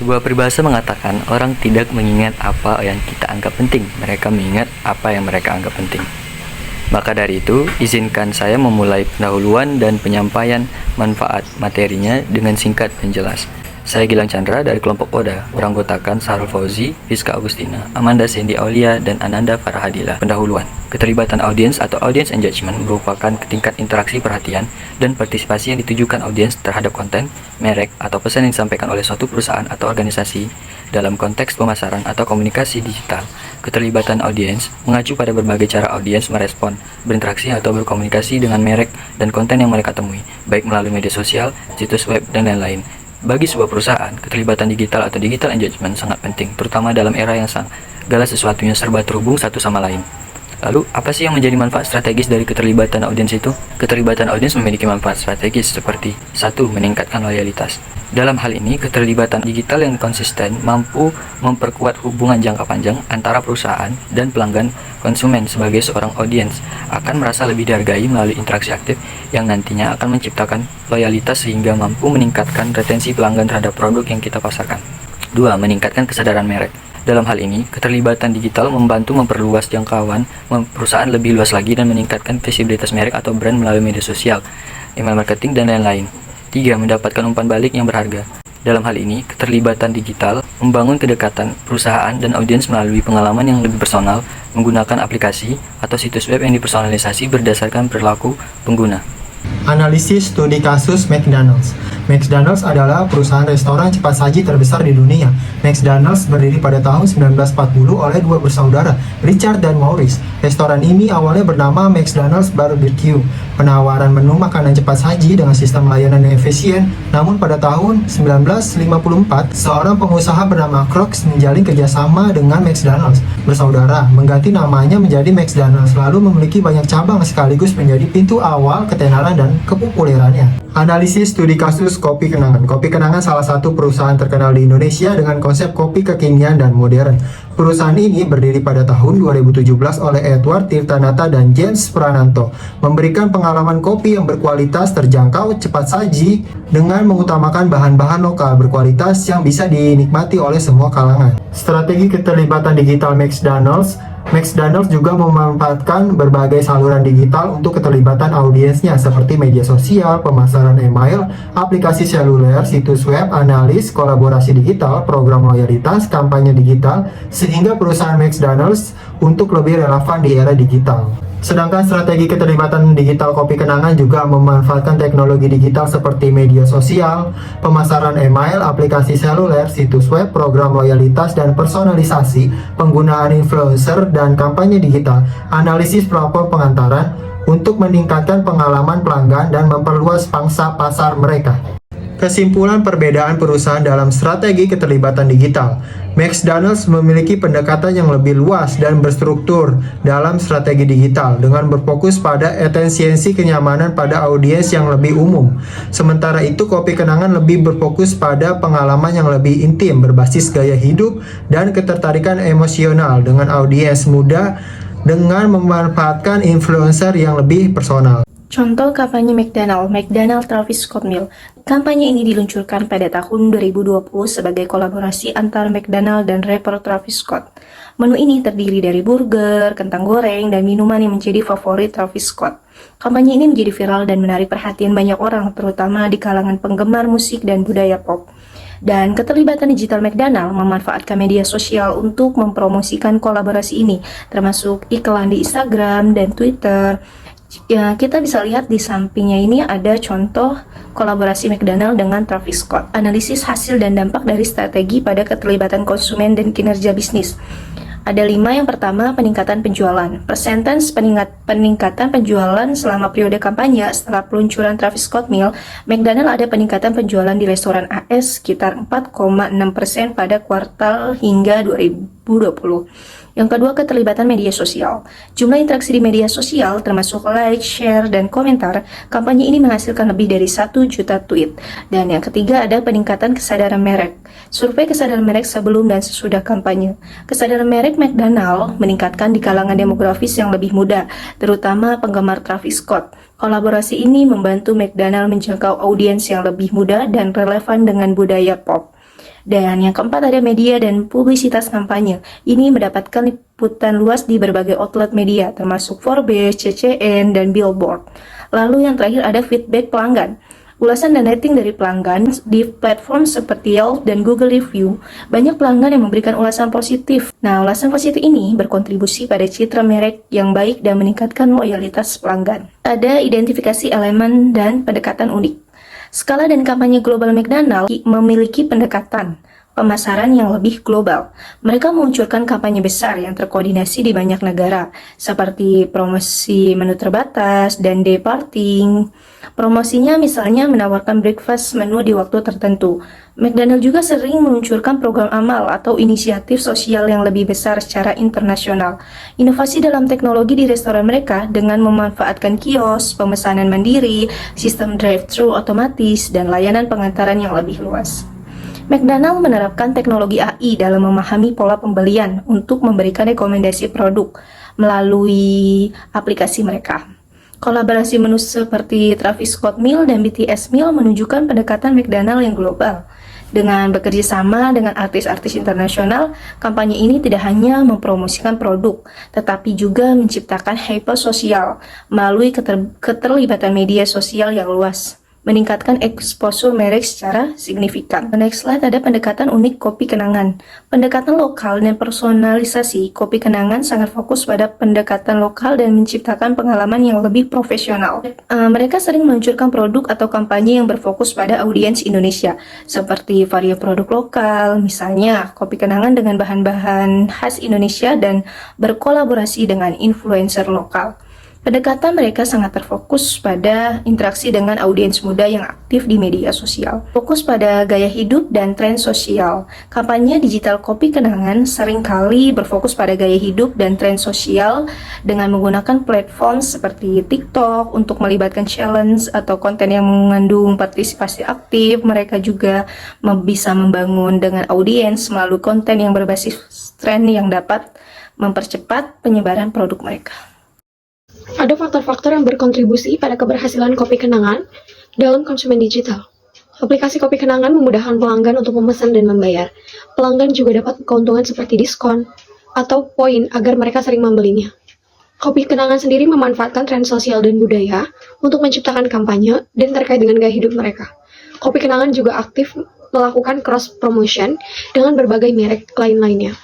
Sebuah peribahasa mengatakan orang tidak mengingat apa yang kita anggap penting, mereka mengingat apa yang mereka anggap penting. Maka dari itu, izinkan saya memulai pendahuluan dan penyampaian manfaat materinya dengan singkat dan jelas. Saya Gilang Chandra dari kelompok Oda, beranggotakan Sarul Fauzi, Fiska Agustina, Amanda Sandy Aulia, dan Ananda Farahadila. Pendahuluan. Keterlibatan audiens atau audience engagement merupakan tingkat interaksi perhatian dan partisipasi yang ditujukan audiens terhadap konten, merek, atau pesan yang disampaikan oleh suatu perusahaan atau organisasi dalam konteks pemasaran atau komunikasi digital. Keterlibatan audiens mengacu pada berbagai cara audiens merespon, berinteraksi atau berkomunikasi dengan merek dan konten yang mereka temui, baik melalui media sosial, situs web, dan lain-lain. Bagi sebuah perusahaan, keterlibatan digital atau digital engagement sangat penting, terutama dalam era yang segala sesuatunya serba terhubung satu sama lain. Lalu, apa sih yang menjadi manfaat strategis dari keterlibatan audiens itu? Keterlibatan audiens memiliki manfaat strategis seperti 1. Meningkatkan loyalitas. Dalam hal ini, keterlibatan digital yang konsisten mampu memperkuat hubungan jangka panjang antara perusahaan dan pelanggan. Konsumen sebagai seorang audiens akan merasa lebih dihargai melalui interaksi aktif yang nantinya akan menciptakan loyalitas sehingga mampu meningkatkan retensi pelanggan terhadap produk yang kita pasarkan. 2. Meningkatkan kesadaran merek. Dalam hal ini, keterlibatan digital membantu memperluas jangkauan perusahaan lebih luas lagi dan meningkatkan visibilitas merek atau brand melalui media sosial, email marketing, dan lain-lain. 3. Mendapatkan umpan balik yang berharga. Dalam hal ini, keterlibatan digital membangun kedekatan perusahaan dan audiens melalui pengalaman yang lebih personal menggunakan aplikasi atau situs web yang dipersonalisasi berdasarkan perilaku pengguna. Analisis studi kasus McDonald's. McDonald's adalah perusahaan restoran cepat saji terbesar di dunia. McDonald's berdiri pada tahun 1940 oleh dua bersaudara, Richard dan Maurice. Restoran ini awalnya bernama McDonald's Barbecue, penawaran menu makanan cepat saji dengan sistem layanan yang efisien. Namun pada tahun 1954, seorang pengusaha bernama Crocs menjalin kerjasama dengan McDonald's bersaudara, mengganti namanya menjadi McDonald's, lalu memiliki banyak cabang sekaligus menjadi pintu awal ketenaran dan kepopulerannya. Analisis studi kasus Kopi Kenangan. Kopi Kenangan salah satu perusahaan terkenal di Indonesia dengan konsep kopi kekinian dan modern. Perusahaan ini berdiri pada tahun 2017 oleh Edward Tirtanata dan James Prananto, memberikan pengalaman kopi yang berkualitas, terjangkau, cepat saji, dengan mengutamakan bahan-bahan lokal berkualitas yang bisa dinikmati oleh semua kalangan. Strategi keterlibatan digital McDonald's juga memanfaatkan berbagai saluran digital untuk keterlibatan audiensnya seperti media sosial, pemasaran email, aplikasi seluler, situs web, analis, kolaborasi digital, program loyalitas, kampanye digital, sehingga perusahaan McDonald's untuk lebih relevan di era digital. Sedangkan strategi keterlibatan digital Kopi Kenangan juga memanfaatkan teknologi digital seperti media sosial, pemasaran email, aplikasi seluler, situs web, program loyalitas, dan personalisasi, penggunaan influencer, dan kampanye digital, analisis platform pengantaran untuk meningkatkan pengalaman pelanggan dan memperluas pangsa pasar mereka. Kesimpulan perbedaan perusahaan dalam strategi keterlibatan digital. McDonald's memiliki pendekatan yang lebih luas dan berstruktur dalam strategi digital dengan berfokus pada efisiensi kenyamanan pada audiens yang lebih umum. Sementara itu, Kopi Kenangan lebih berfokus pada pengalaman yang lebih intim berbasis gaya hidup dan ketertarikan emosional dengan audiens muda dengan memanfaatkan influencer yang lebih personal. Contoh kampanye McDonald Travis Scott Meal. Kampanye ini diluncurkan pada tahun 2020 sebagai kolaborasi antara McDonald dan rapper Travis Scott. Menu ini terdiri dari burger, kentang goreng, dan minuman yang menjadi favorit Travis Scott. Kampanye ini menjadi viral dan menarik perhatian banyak orang, terutama di kalangan penggemar musik dan budaya pop. Dan keterlibatan digital McDonald memanfaatkan media sosial untuk mempromosikan kolaborasi ini, termasuk iklan di Instagram dan Twitter. Ya, kita bisa lihat di sampingnya ini ada contoh kolaborasi McDonald dengan Travis Scott. Analisis hasil dan dampak dari strategi pada keterlibatan konsumen dan kinerja bisnis. Ada 5. Yang pertama, peningkatan penjualan. Persentase peningkatan penjualan selama periode kampanye setelah peluncuran Travis Scott Meal, McDonald ada peningkatan penjualan di restoran AS sekitar 4,6% pada kuartal hingga 2020. Yang kedua, keterlibatan media sosial. Jumlah interaksi di media sosial termasuk like, share, dan komentar, kampanye ini menghasilkan lebih dari 1 juta tweet. Dan yang ketiga, ada peningkatan kesadaran merek. Survei kesadaran merek sebelum dan sesudah kampanye. Kesadaran merek McDonald meningkatkan di kalangan demografis yang lebih muda, terutama penggemar Travis Scott. Kolaborasi ini membantu McDonald menjangkau audiens yang lebih muda dan relevan dengan budaya pop. Dan yang keempat ada media dan publisitas kampanye. Ini mendapatkan liputan luas di berbagai outlet media, termasuk Forbes, CCN, dan Billboard. Lalu yang terakhir ada feedback pelanggan. Ulasan dan rating dari pelanggan di platform seperti Yelp dan Google Review, banyak pelanggan yang memberikan ulasan positif. Nah, ulasan positif ini berkontribusi pada citra merek yang baik dan meningkatkan loyalitas pelanggan. Ada identifikasi elemen dan pendekatan unik. Skala dan kampanye global McDonald's memiliki pendekatan pemasaran yang lebih global. Mereka meluncurkan kampanye besar yang terkoordinasi di banyak negara, seperti promosi menu terbatas dan day parting. Promosinya misalnya menawarkan breakfast menu di waktu tertentu. McDonald's juga sering meluncurkan program amal atau inisiatif sosial yang lebih besar secara internasional. Inovasi dalam teknologi di restoran mereka dengan memanfaatkan kios, pemesanan mandiri, sistem drive-thru otomatis, dan layanan pengantaran yang lebih luas. McDonald's menerapkan teknologi AI dalam memahami pola pembelian untuk memberikan rekomendasi produk melalui aplikasi mereka. Kolaborasi menu seperti Travis Scott Meal dan BTS Meal menunjukkan pendekatan McDonald's yang global. Dengan bekerja sama dengan artis-artis internasional, kampanye ini tidak hanya mempromosikan produk, tetapi juga menciptakan hype sosial melalui keterlibatan media sosial yang luas, meningkatkan eksposur merek secara signifikan. Next slide ada pendekatan unik kopi kenangan. Pendekatan lokal dan personalisasi kopi kenangan sangat fokus pada pendekatan lokal dan menciptakan pengalaman yang lebih profesional. Mereka sering meluncurkan produk atau kampanye yang berfokus pada audiens Indonesia, seperti varian produk lokal, misalnya kopi kenangan dengan bahan-bahan khas Indonesia dan berkolaborasi dengan influencer lokal. Pendekatan mereka sangat terfokus pada interaksi dengan audiens muda yang aktif di media sosial. Fokus pada gaya hidup dan tren sosial. Kampanye digital kopi kenangan seringkali berfokus pada gaya hidup dan tren sosial dengan menggunakan platform seperti TikTok untuk melibatkan challenge atau konten yang mengandung partisipasi aktif. Mereka juga bisa membangun dengan audiens melalui konten yang berbasis tren yang dapat mempercepat penyebaran produk mereka. Ada faktor-faktor yang berkontribusi pada keberhasilan kopi kenangan dalam konsumen digital. Aplikasi kopi kenangan memudahkan pelanggan untuk memesan dan membayar. Pelanggan juga dapat keuntungan seperti diskon atau poin agar mereka sering membelinya. Kopi kenangan sendiri memanfaatkan tren sosial dan budaya untuk menciptakan kampanye dan terkait dengan gaya hidup mereka. Kopi kenangan juga aktif melakukan cross-promotion dengan berbagai merek lain-lainnya.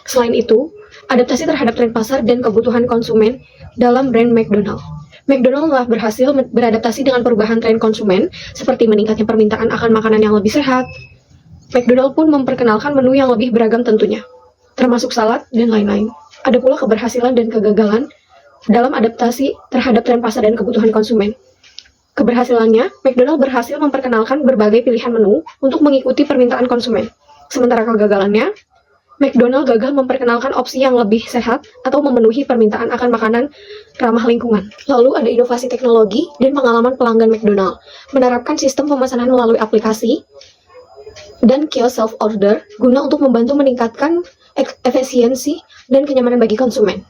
Selain itu, adaptasi terhadap tren pasar dan kebutuhan konsumen dalam brand McDonald's. McDonald's telah berhasil beradaptasi dengan perubahan tren konsumen, seperti meningkatnya permintaan akan makanan yang lebih sehat. McDonald's pun memperkenalkan menu yang lebih beragam tentunya, termasuk salad dan lain-lain. Ada pula keberhasilan dan kegagalan dalam adaptasi terhadap tren pasar dan kebutuhan konsumen. Keberhasilannya, McDonald's berhasil memperkenalkan berbagai pilihan menu untuk mengikuti permintaan konsumen. Sementara kegagalannya, McDonald's gagal memperkenalkan opsi yang lebih sehat atau memenuhi permintaan akan makanan ramah lingkungan. Lalu ada inovasi teknologi dan pengalaman pelanggan McDonald's, menerapkan sistem pemesanan melalui aplikasi dan kios self-order guna untuk membantu meningkatkan efisiensi dan kenyamanan bagi konsumen.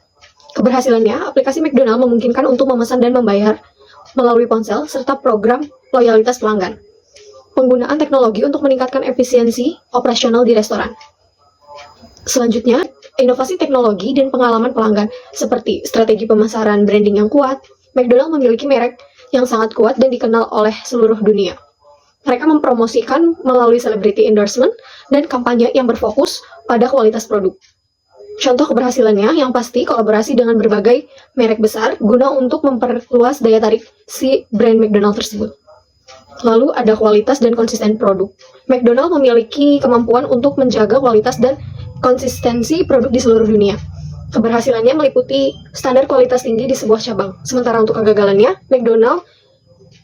Keberhasilannya, aplikasi McDonald's memungkinkan untuk memesan dan membayar melalui ponsel serta program loyalitas pelanggan. Penggunaan teknologi untuk meningkatkan efisiensi operasional di restoran. Selanjutnya, inovasi teknologi dan pengalaman pelanggan seperti strategi pemasaran branding yang kuat. McDonald's memiliki merek yang sangat kuat dan dikenal oleh seluruh dunia. Mereka mempromosikan melalui celebrity endorsement dan kampanye yang berfokus pada kualitas produk. Contoh keberhasilannya yang pasti kolaborasi dengan berbagai merek besar guna untuk memperluas daya tarik si brand McDonald's tersebut. Lalu ada kualitas dan konsisten produk. McDonald's memiliki kemampuan untuk menjaga kualitas dan konsistensi produk di seluruh dunia. Keberhasilannya meliputi standar kualitas tinggi di sebuah cabang. Sementara untuk kegagalannya, McDonald's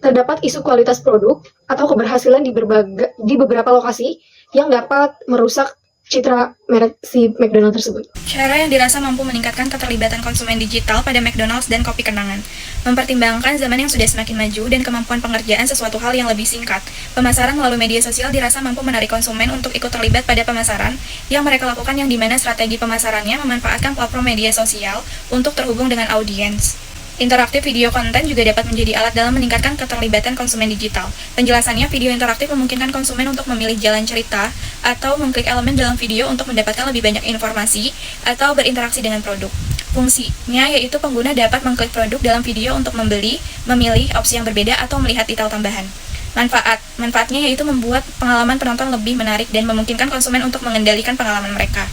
terdapat isu kualitas produk atau keberhasilan di beberapa lokasi yang dapat merusak citra merek si McDonald's tersebut. Cara yang dirasa mampu meningkatkan keterlibatan konsumen digital pada McDonald's dan kopi kenangan. Mempertimbangkan zaman yang sudah semakin maju dan kemampuan pengerjaan sesuatu hal yang lebih singkat. Pemasaran melalui media sosial dirasa mampu menarik konsumen untuk ikut terlibat pada pemasaran yang mereka lakukan, yang dimana strategi pemasarannya memanfaatkan platform media sosial untuk terhubung dengan audiens. Interaktif video konten juga dapat menjadi alat dalam meningkatkan keterlibatan konsumen digital. Penjelasannya, video interaktif memungkinkan konsumen untuk memilih jalan cerita atau mengklik elemen dalam video untuk mendapatkan lebih banyak informasi atau berinteraksi dengan produk. Fungsinya yaitu pengguna dapat mengklik produk dalam video untuk membeli, memilih opsi yang berbeda atau melihat detail tambahan. Manfaatnya yaitu membuat pengalaman penonton lebih menarik dan memungkinkan konsumen untuk mengendalikan pengalaman mereka.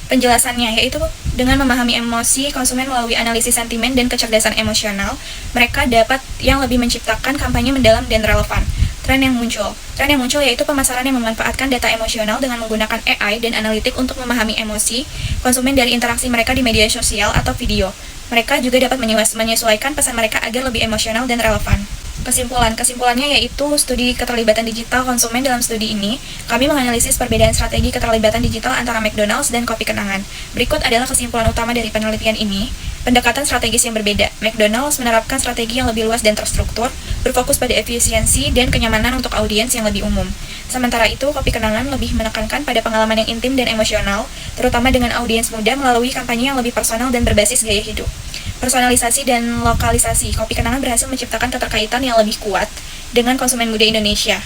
Penjelasannya yaitu dengan memahami emosi konsumen melalui analisis sentimen dan kecerdasan emosional, mereka dapat yang lebih menciptakan kampanye mendalam dan relevan. Tren yang muncul yaitu pemasaran yang memanfaatkan data emosional dengan menggunakan AI dan analitik untuk memahami emosi konsumen dari interaksi mereka di media sosial atau video. Mereka juga dapat menyesuaikan pesan mereka agar lebih emosional dan relevan. Kesimpulannya yaitu studi keterlibatan digital konsumen. Dalam studi ini, kami menganalisis perbedaan strategi keterlibatan digital antara McDonald's dan kopi kenangan. Berikut adalah kesimpulan utama dari penelitian ini. Pendekatan strategis yang berbeda. McDonald's menerapkan strategi yang lebih luas dan terstruktur, berfokus pada efisiensi dan kenyamanan untuk audiens yang lebih umum. Sementara itu, kopi kenangan lebih menekankan pada pengalaman yang intim dan emosional, terutama dengan audiens muda melalui kampanye yang lebih personal dan berbasis gaya hidup. Personalisasi dan lokalisasi. Kopi kenangan berhasil menciptakan keterkaitan yang lebih kuat dengan konsumen muda Indonesia.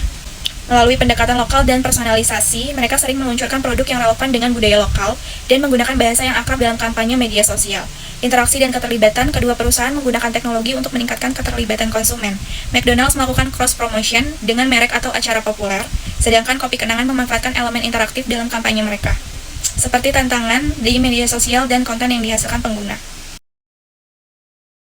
Melalui pendekatan lokal dan personalisasi, mereka sering meluncurkan produk yang relevan dengan budaya lokal dan menggunakan bahasa yang akrab dalam kampanye media sosial. Interaksi dan keterlibatan. Kedua perusahaan menggunakan teknologi untuk meningkatkan keterlibatan konsumen. McDonald's melakukan cross-promotion dengan merek atau acara populer, sedangkan kopi kenangan memanfaatkan elemen interaktif dalam kampanye mereka, seperti tantangan di media sosial dan konten yang dihasilkan pengguna.